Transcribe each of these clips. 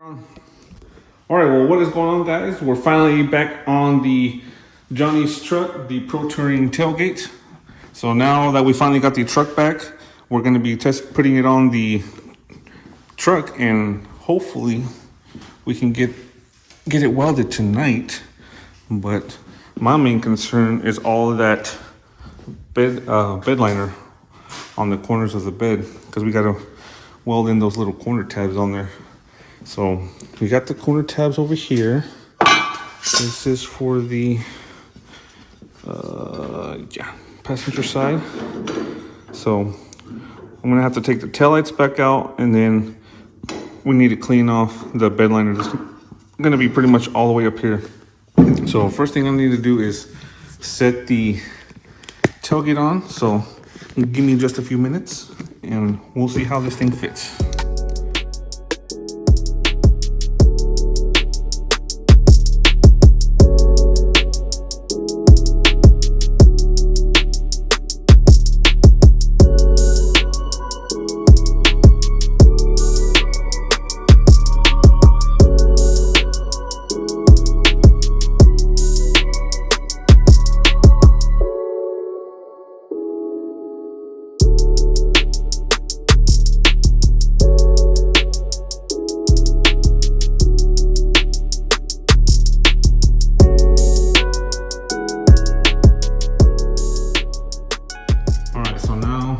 All right, well, what is going on, guys? We're finally back on the Johnny's truck, the Pro Touring tailgate. So now that we finally got the truck back, we're going to be putting it on the truck, and hopefully we can get it welded tonight. But my main concern is all of that bed liner on the corners of the bed, because we got to weld in those little corner tabs on there. So we got the corner tabs over here. This is for the passenger side. So I'm gonna have to take the taillights back out, and then we need to clean off the bed liner. It's gonna be pretty much all the way up here. So first thing I need to do is set the tailgate on. So give me just a few minutes and we'll see how this thing fits.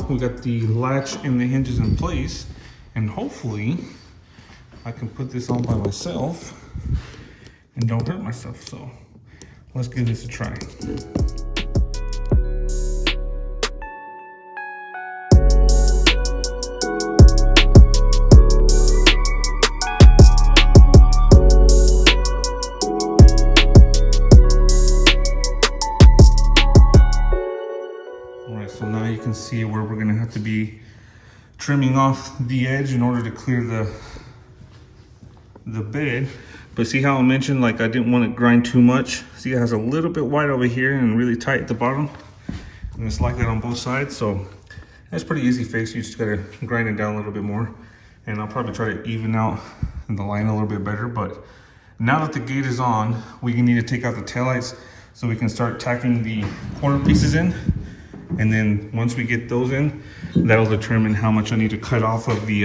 We got the latch and the hinges in place, and hopefully I can put this on by myself and don't hurt myself. So let's give this a try. So now you can see where we're gonna have to be trimming off the edge in order to clear the bed. But see how I mentioned, like, I didn't want to grind too much. See, it has a little bit wide over here and really tight at the bottom. And it's like that on both sides. So that's pretty easy fix. You just gotta grind it down a little bit more. And I'll probably try to even out the line a little bit better. But now that the gate is on, we need to take out the taillights so we can start tacking the corner pieces in. And then once we get those in, that'll determine how much I need to cut off of the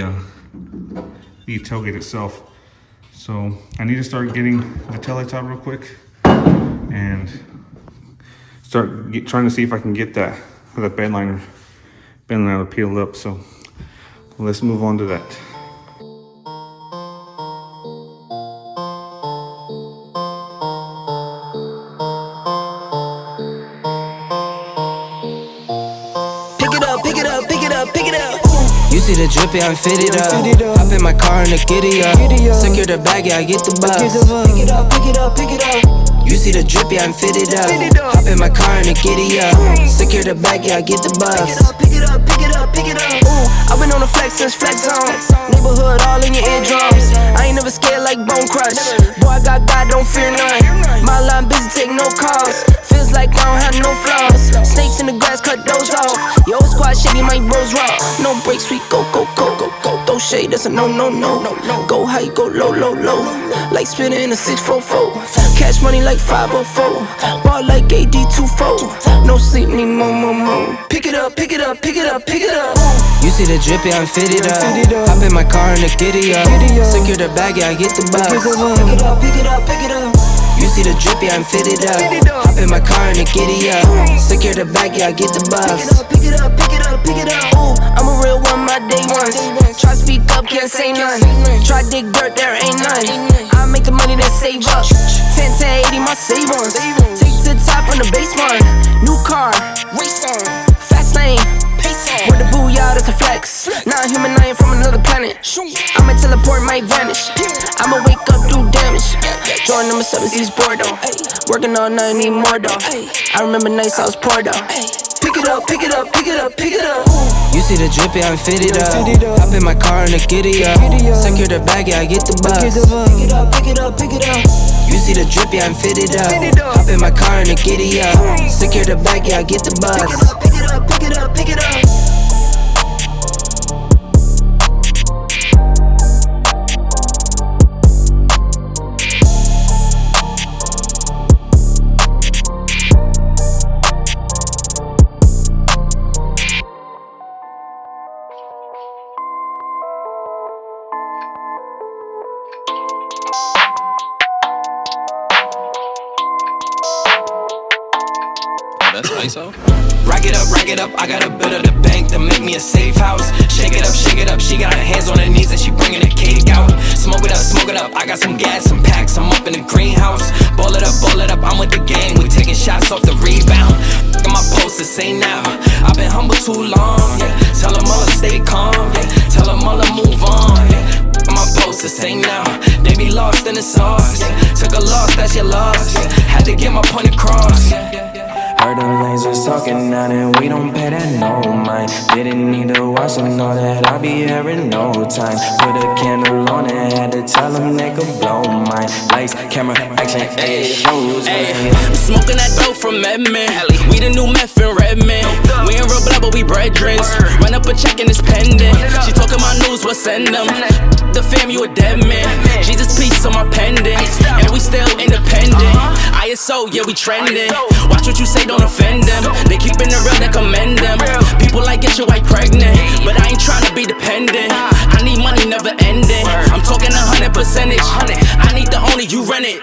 tailgate itself. So I need to start getting the taillights out real quick and start trying to see if I can get that bed liner peeled up. So let's move on to that. You see the drippy, I'm fitted up. Hop in my car and the giddy up. Secure the bag, yeah, I get the bus. Pick it up, pick it up, pick it up. You see the drippy, I'm fitted up. Hop in my car and the giddy up. Secure the bag, yeah, I get the bus. Pick it up, pick it up, pick it up. Ooh, I've been on the flex since flex zone. Neighborhood all in your eardrums. I ain't never scared like Bone Crush. Boy, I got God, don't fear none. My line busy, take no calls. Feels like I don't have no flaws. Snakes in the grass, cut those off. Yo, squad shady, my bros raw. No breaks, we go, go, go, go, go. Throw shade, that's a no, no, no. Go high, go low, low, low. Like spinning in a 644. Cash money like 504. Ball like AD24. No sleep, need more, more, more. Pick it up, pick it up, pick it up, pick it up. You see the drippy, I'm fitted up. Hop in my car and the giddy up. Secure the bag, yeah, I get the bus. Pick it up, pick it up, pick it up. You see the drippy, I'm fitted up. Hop in my car and the giddy up. Secure the bag, yeah, I get the bus. Pick it up, pick it up, pick it up. Ooh, I'm a real one, my day ones. Try speak up, can't say none. Try dig dirt, there ain't none. I make the money that save up. 10 to 80, my savings. Take to the top on the basement. New car, race on. Fast lane, pace on. With the booyah, that's a flex. Not a human, I ain't from another planet. I'ma teleport, might vanish. I'ma wake up, do damage. Join number 7, East Bordeaux. Working all night, need more though. I remember nights I was poor though. Pick it up, pick it up, pick it up, pick it up. You see the drippy, I'm fitted up. Hop in my car and the giddy up. Secure the bag, yeah, I get the bus. Pick it up, pick it up, pick it up. You see the drippy, I'm fitted up. Hop in my car and the giddy up. Secure the bag, yeah, I get the bus. Pick it up, pick it up, pick it up, pick it up. That's ISO. Rack it up, I got a bit of the bank to make me a safe house. Shake it up, she got her hands on her knees and she bringing the cake out. Smoke it up, I got some gas, some packs, I'm up in the greenhouse. Ball it up, I'm with the gang, we taking shots off the rebound. Look at my posters, say now, I've been humble too long, yeah. Tell them all to stay calm, yeah. Tell them all to move on, yeah. Look at my posters, say now, they be lost in the sauce, yeah. Took a loss, that's your loss, yeah. Had to get my point across, yeah. Heard them lanes was talking now and we don't pay that no mind. Didn't need to watch them know that I'll be here in no time. Put a candle on it, had to tell them they could blow mine. Lights, camera, action, ayy, shows. I'm smoking that dope from Edmond. We the new meth in Redmond. We ain't real blood, but we brethrens. Run up a check and it's pending. She talking my news, we'll send them. The fam, you a dead man. Jesus peace on my pendant. And we still independent. ISO, yeah, we trending. Watch what you say, don't offend them. They keeping it real, they commend them. People like get your wife pregnant, but I ain't trying to be dependent. I need money never ending. I'm talking 100%. I need the owner, you rent it.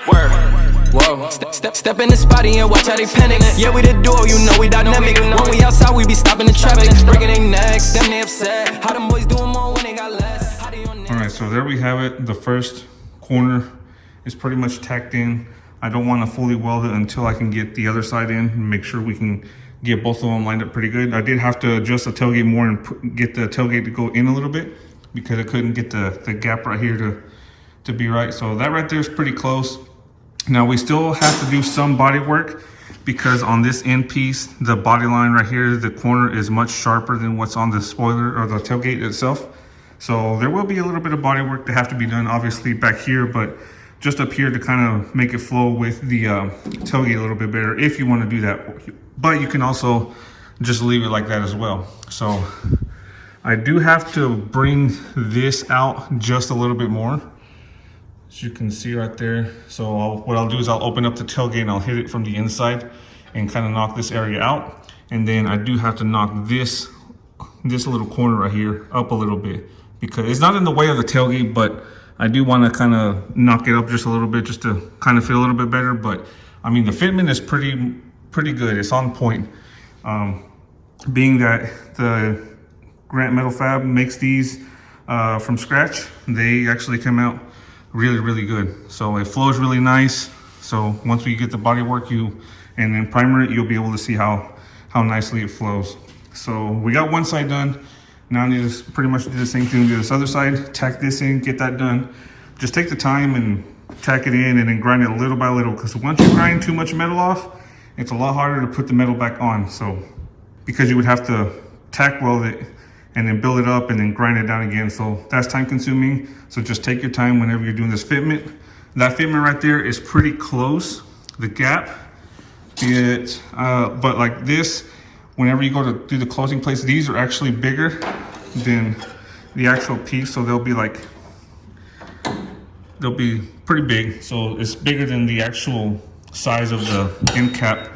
Whoa, step in the spotty and watch how they panic. Yeah, we the duo, you know we dynamic. When we outside, we be stopping the traffic. Breaking their necks, them they upset. How them boys doing more when they got less? Alright, so there we have it. The first corner is pretty much tacked in. I don't want to fully weld it until I can get the other side in and make sure we can get both of them lined up pretty good. I did have to adjust the tailgate more and get the tailgate to go in a little bit because I couldn't get the gap right here to be right. So that right there is pretty close. Now we still have to do some body work because on this end piece, the body line right here, the corner is much sharper than what's on the spoiler or the tailgate itself. So there will be a little bit of body work to have to be done, obviously back here, but just up here to kind of make it flow with the tailgate a little bit better if you want to do that. But you can also just leave it like that as well. So I do have to bring this out just a little bit more, as you can see right there. So what I'll do is I'll open up the tailgate and I'll hit it from the inside and kind of knock this area out. And then I do have to knock this little corner right here up a little bit because it's not in the way of the tailgate, but I do want to kind of knock it up just a little bit just to kind of feel a little bit better. But I mean, the fitment is pretty good. It's on point. Being that the Grant Metal Fab makes these from scratch, they actually come out really good. So it flows really nice. So once we get the body work and then primer it, you'll be able to see how nicely it flows. So we got one side done. Now I need to pretty much do the same thing to this other side, tack this in, get that done. Just take the time and tack it in and then grind it little by little, because once you grind too much metal off, it's a lot harder to put the metal back on. So because you would have to tack weld it and then build it up and then grind it down again. So that's time consuming. So just take your time whenever you're doing this fitment. That fitment right there is pretty close, the gap. But like this, whenever you go to do the closing plates, these are actually bigger than the actual piece. So they'll be pretty big. So it's bigger than the actual size of the end cap.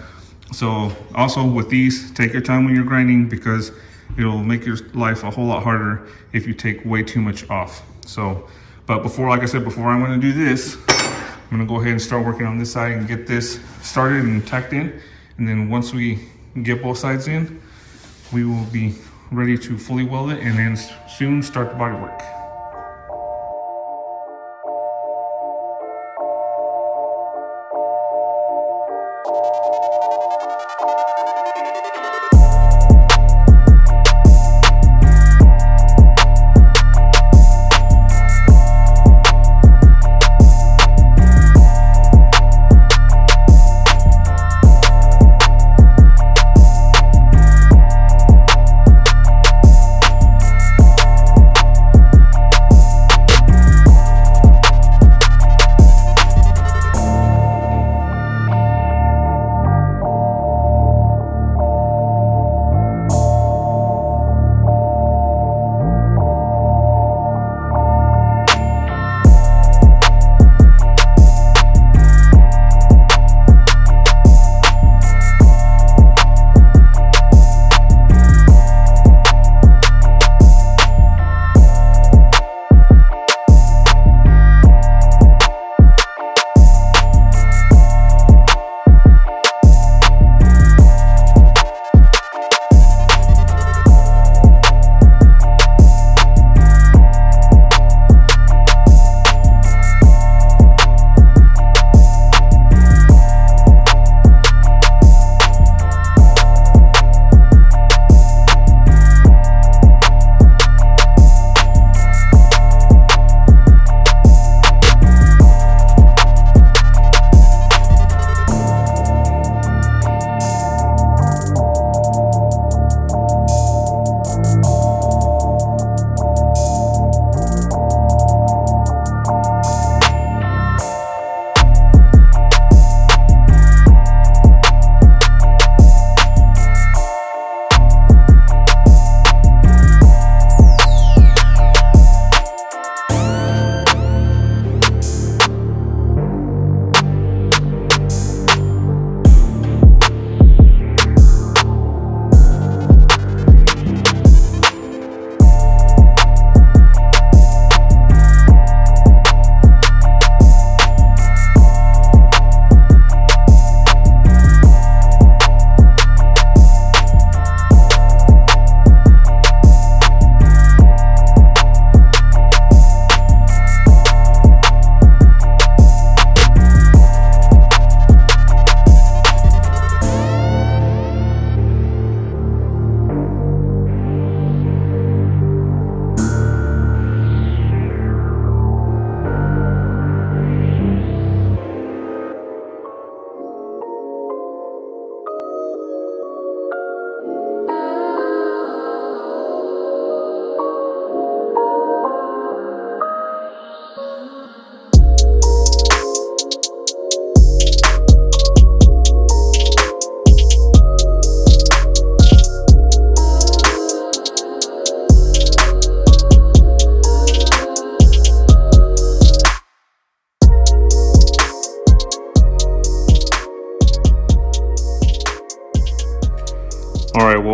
So also with these, take your time when you're grinding because it'll make your life a whole lot harder if you take way too much off. So, but like I said, before I'm gonna do this, I'm gonna go ahead and start working on this side and get this started and tacked in. And then once we get both sides in, we will be ready to fully weld it and then soon start the body work.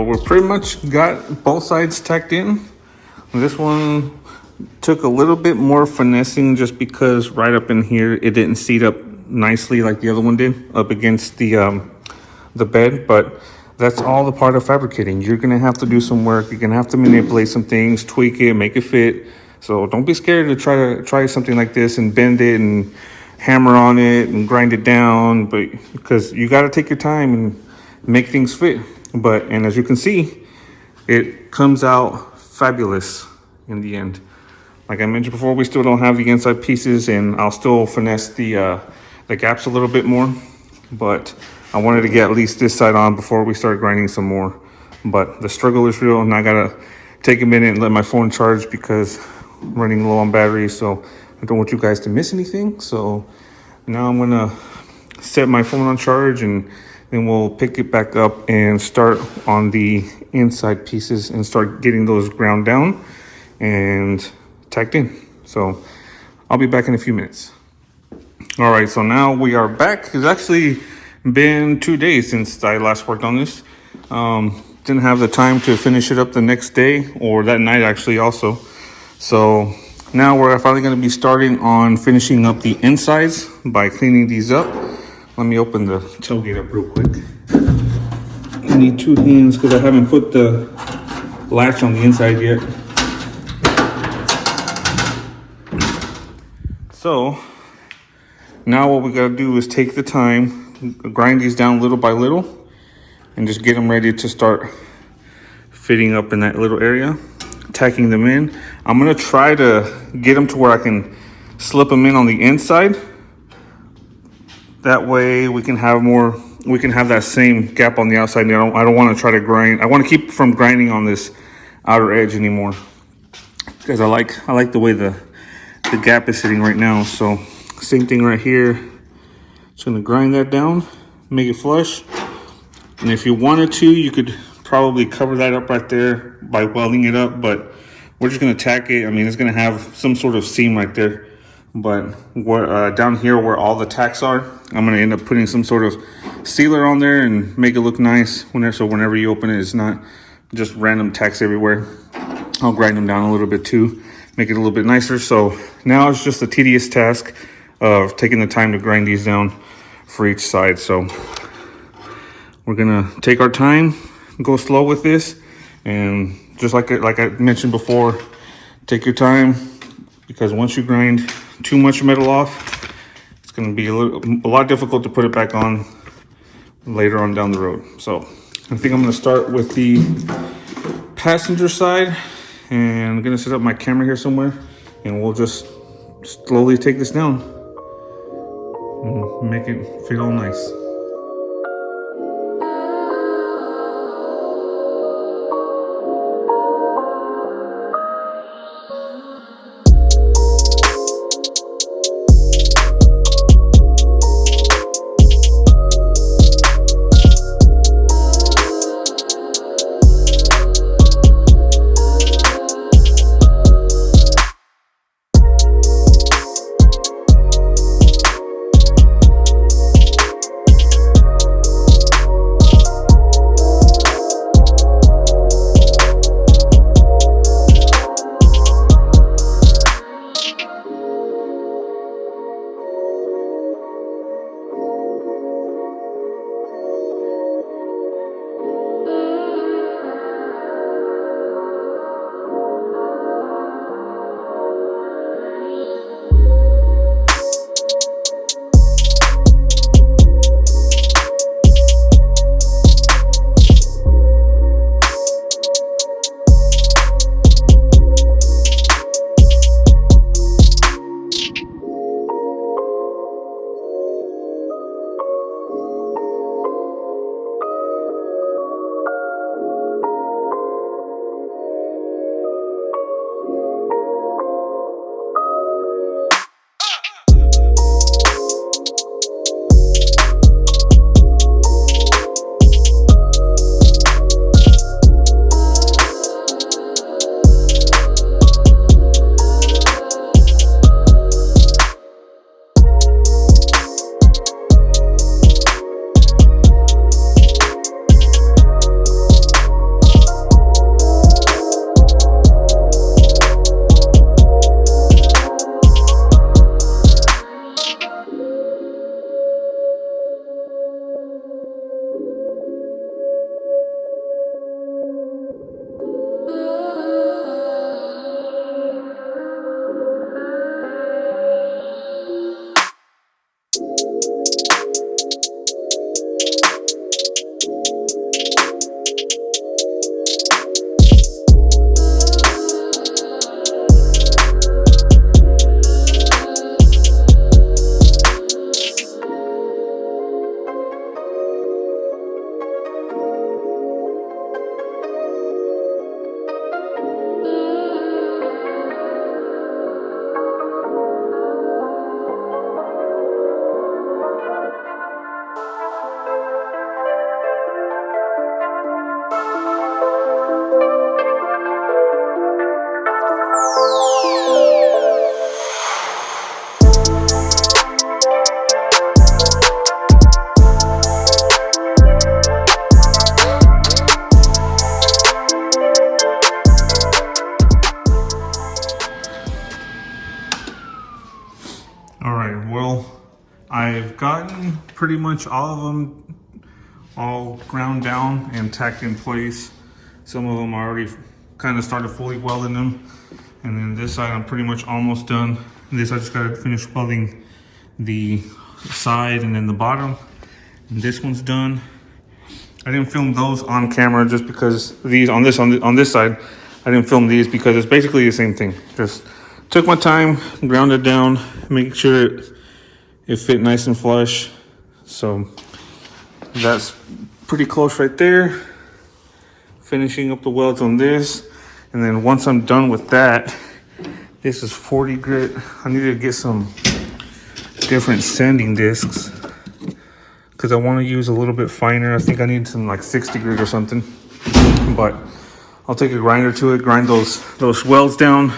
we're pretty much got both sides tacked in. This one took a little bit more finessing just because right up in here it didn't seat up nicely like the other one did up against the bed, but that's all the part of fabricating. You're gonna have to do some work. You're gonna have to manipulate some things, tweak it, make it fit. So don't be scared to try something like this and bend it and hammer on it and grind it down, but because you got to take your time and make things fit. And as you can see, it comes out fabulous in the end. Like I mentioned before, we still don't have the inside pieces, and I'll still finesse the gaps a little bit more, but I wanted to get at least this side on before we start grinding some more. But the struggle is real, and I gotta take a minute and let my phone charge because I'm running low on battery, so I don't want you guys to miss anything. So now I'm gonna set my phone on charge, and then we'll pick it back up and start on the inside pieces and start getting those ground down and tacked in. So I'll be back in a few minutes. All right, so now we are back. It's actually been 2 days since I last worked on this. Didn't have the time to finish it up the next day, or that night actually also. So now we're finally going to be starting on finishing up the insides by cleaning these up. Let me open the tailgate up real quick. I need 2 hands because I haven't put the latch on the inside yet. So now what we got to do is take the time, grind these down little by little, and just get them ready to start fitting up in that little area, tacking them in. I'm going to try to get them to where I can slip them in on the inside. That way we can have that same gap on the outside. I don't want to try to grind. I want to keep from grinding on this outer edge anymore because I like the way the gap is sitting right now. So same thing right here. Just gonna grind that down, make it flush. And if you wanted to, you could probably cover that up right there by welding it up, but we're just gonna tack it. I mean, it's gonna have some sort of seam right there, but down here where all the tacks are, I'm gonna end up putting some sort of sealer on there and make it look nice so whenever you open it, it's not just random tacks everywhere. I'll grind them down a little bit too, make it a little bit nicer. So now it's just a tedious task of taking the time to grind these down for each side. So we're gonna take our time, go slow with this, and just like I mentioned before, take your time, because once you grind too much metal off, it's gonna be a lot difficult to put it back on later on down the road. So I think I'm gonna start with the passenger side, and I'm gonna set up my camera here somewhere, and we'll just slowly take this down and make it fit all nice. All right, well, I've gotten pretty much all of them all ground down and tacked in place. Some of them I already kind of started fully welding them. And then this side I'm pretty much almost done. This I just gotta finish welding the side and then the bottom. And this one's done. I didn't film those on camera just because these on this side, I didn't film these because it's basically the same thing. Just took my time, ground it down, make sure it fit nice and flush. So that's pretty close right there. Finishing up the welds on this. And then once I'm done with that, this is 40 grit. I need to get some different sanding discs because I want to use a little bit finer. I think I need some like 60 grit or something. But I'll take a grinder to it, grind those welds down,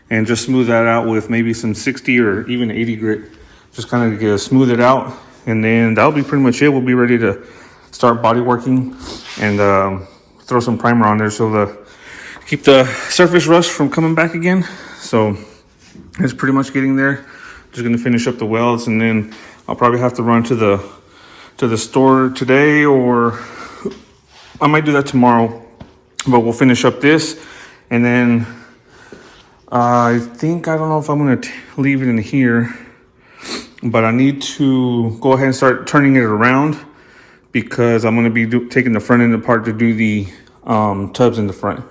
and just smooth that out with maybe some 60 or even 80 grit. Just kind of smooth it out, and then that'll be pretty much it. We'll be ready to start body working and throw some primer on there so keep the surface rust from coming back again. So it's pretty much getting there. Just gonna finish up the welds, and then I'll probably have to run to the store today, or I might do that tomorrow. But we'll finish up this, and then I think, I don't know if I'm gonna leave it in here, but I need to go ahead and start turning it around because I'm gonna be taking the front end apart to do the tubs in the front.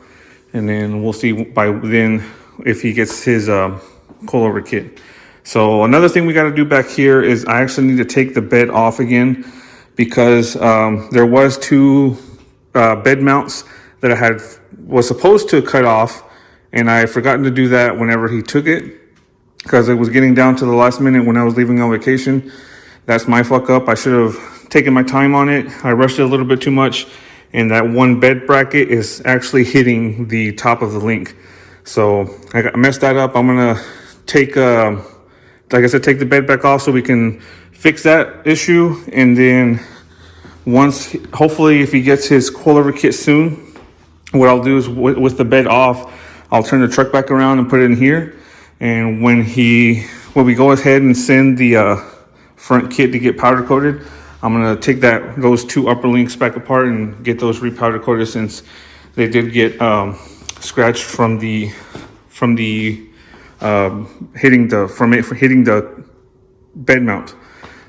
And then we'll see by then if he gets his coilover kit. So another thing we got to do back here is I actually need to take the bed off again because there was two bed mounts that I was supposed to cut off, and I forgotten to do that whenever he took it because it was getting down to the last minute when I was leaving on vacation. That's my fuck up. I should have taken my time on it. I rushed it a little bit too much, and that one bed bracket is actually hitting the top of the link. So I messed that up. I'm gonna take, like I said, take the bed back off so we can fix that issue. And then once, hopefully if he gets his coilover kit soon, what I'll do is with the bed off, I'll turn the truck back around and put it in here. And when we go ahead and send the front kit to get powder coated, I'm gonna take those two upper links back apart and get those repowder coated since they did get scratched from hitting the bed mount.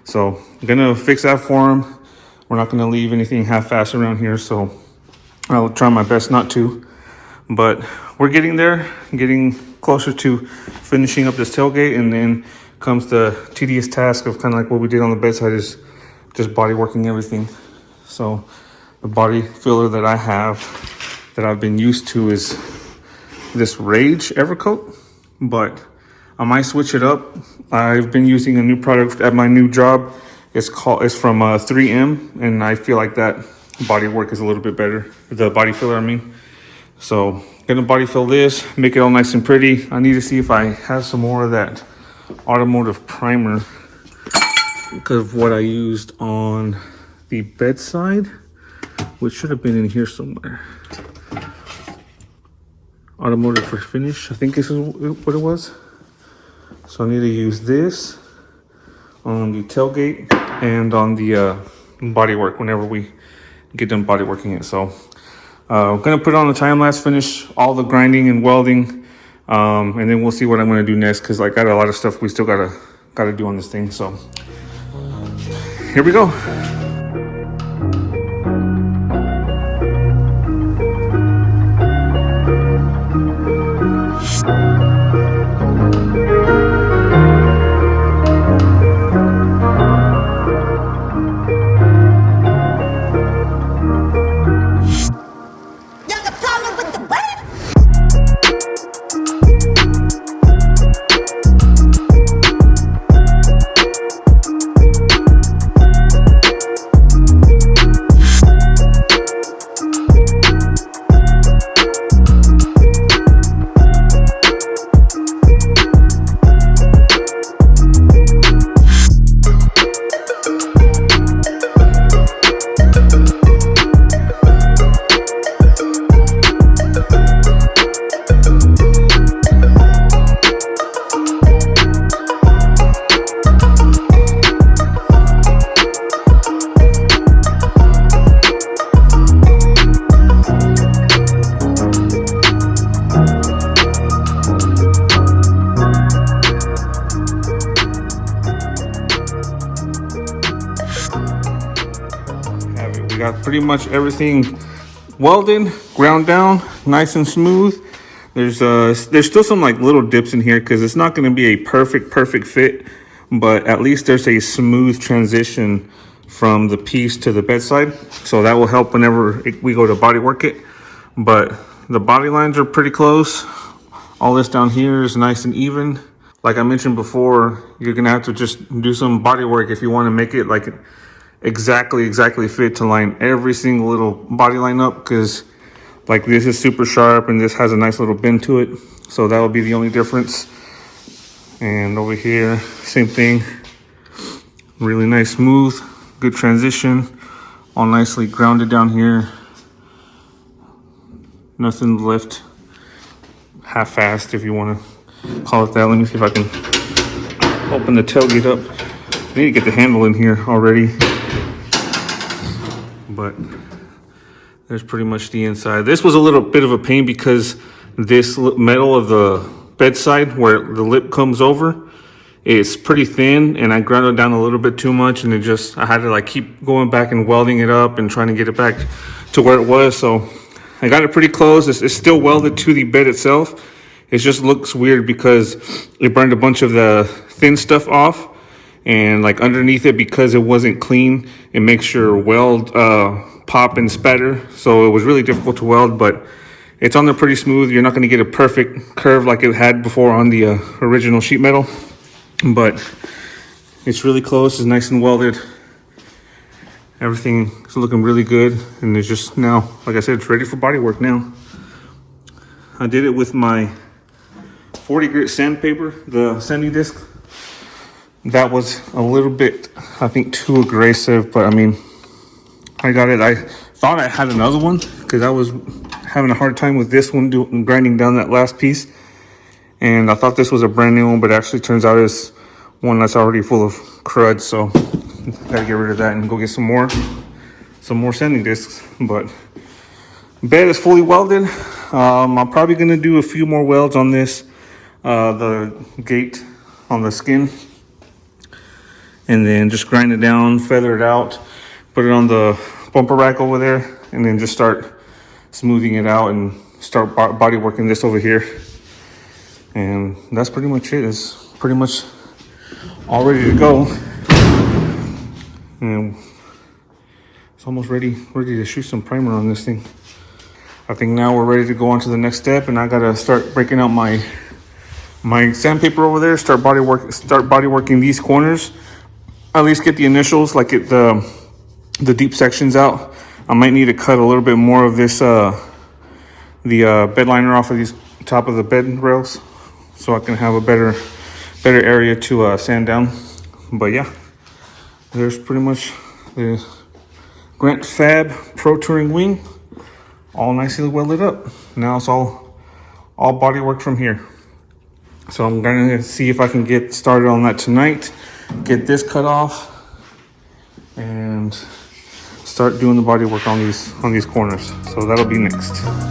So I'm gonna fix that for him. We're not gonna leave anything half-assed around here, so I'll try my best not to. But we're getting there, getting closer to finishing up this tailgate, and then comes the tedious task of kind of like what we did on the bedside, is just body working everything. So the body filler that I have, that I've been used to, is this Rage Evercoat, but I might switch it up. I've been using a new product at my new job. It's from 3M, and I feel like that body work is a little bit better. The body filler, I mean. So gonna body fill this, make it all nice and pretty. I need to see if I have some more of that automotive primer because of what I used on the bedside, which should have been in here somewhere. Automotive for finish, I think this is what it was. So I need to use this on the tailgate and on the body work whenever we get done body working it. So I'm gonna put it on the time lapse, finish all the grinding and welding, and then we'll see what I'm gonna do next, because I got a lot of stuff we still gotta do on this thing. So here we go. got pretty much everything welded, ground down, nice and smooth. There's still some like little dips in here because it's not going to be a perfect fit, but at least there's a smooth transition from the piece to the bedside, so that will help whenever we go to body work it. But the body lines are pretty close. All this down here is nice and even. Like I mentioned before, you're gonna have to just do some body work if you want to make it like exactly fit to line every single little body line up, because like this is super sharp and this has a nice little bend to it, so that will be the only difference. And over here, same thing, really nice, smooth, good transition, all nicely grounded down here. Nothing left half-assed, if you want to call it that. Let me see if I can open the tailgate up. I need to get the handle in here already, but there's pretty much the inside. This was a little bit of a pain because this metal of the bedside where the lip comes over, it's pretty thin, and I ground it down a little bit too much, and I had to like keep going back and welding it up and trying to get it back to where it was. So I got it pretty close. It's still welded to the bed itself. It just looks weird because it burned a bunch of the thin stuff off, and like underneath it, because it wasn't clean, it makes your weld pop and spatter. So it was really difficult to weld, but it's on there pretty smooth. You're not going to get a perfect curve like it had before on the original sheet metal, but it's really close. It's nice and welded. Everything is looking really good, and it's just now, like I said, it's ready for body work now. I did it with my 40 grit sandpaper, the sanding disc. That was a little bit, I think, too aggressive, but I mean, I got it. I thought I had another one because I was having a hard time with this one grinding down that last piece, and I thought this was a brand new one, but it actually turns out it's one that's already full of crud. So gotta get rid of that and go get some more sanding discs. But bed is fully welded. I'm probably gonna do a few more welds on this, the gate on the skin, and then just grind it down, feather it out, put it on the bumper rack over there, and then just start smoothing it out and start body working this over here. And that's pretty much it. It's pretty much all ready to go, and it's almost ready to shoot some primer on this thing. I think now we're ready to go on to the next step, and I gotta start breaking out my sandpaper over there, start body working these corners. At least get the initials, like the deep sections out. I might need to cut a little bit more of this the bed liner off of these top of the bed rails, so I can have a better area to sand down. But yeah, there's pretty much the GrantFab Pro Touring wing, all nicely welded up. Now it's all body work from here. So I'm gonna see if I can get started on that tonight, get this cut off, and start doing the body work on these corners. So that'll be next.